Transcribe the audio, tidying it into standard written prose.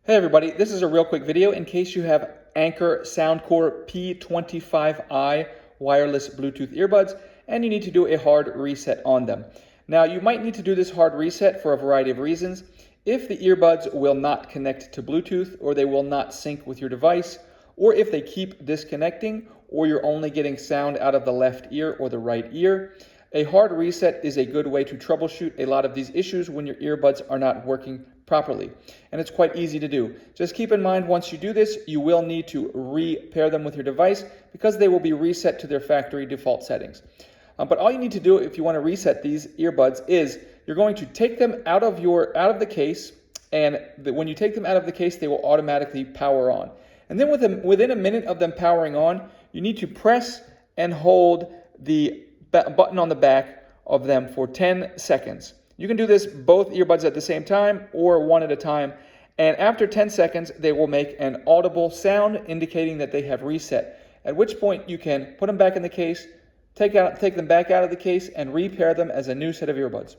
Hey everybody, this is a real quick video in case you have Anker Soundcore P25i wireless Bluetooth earbuds and you need to do a hard reset on them. Now you might need to do this hard reset for a variety of reasons. If the earbuds will not connect to Bluetooth, or they will not sync with your device, or if they keep disconnecting, or you're only getting sound out of the left ear or the right ear, a hard reset is a good way to troubleshoot a lot of these issues when your earbuds are not working properly. And it's quite easy to do. Just keep in mind, once you do this, you will need to repair them with your device because they will be reset to their factory default settings. But all you need to do if you want to reset these earbuds is you're going to take them out of the case, and when you take them out of the case, they will automatically power on. And then within a minute of them powering on, you need to press and hold the button on the back of them for 10 seconds. You can do this both earbuds at the same time or one at a time. And after 10 seconds, they will make an audible sound indicating that they have reset. At which point you can put them back in the case, take them back out of the case, and repair them as a new set of earbuds.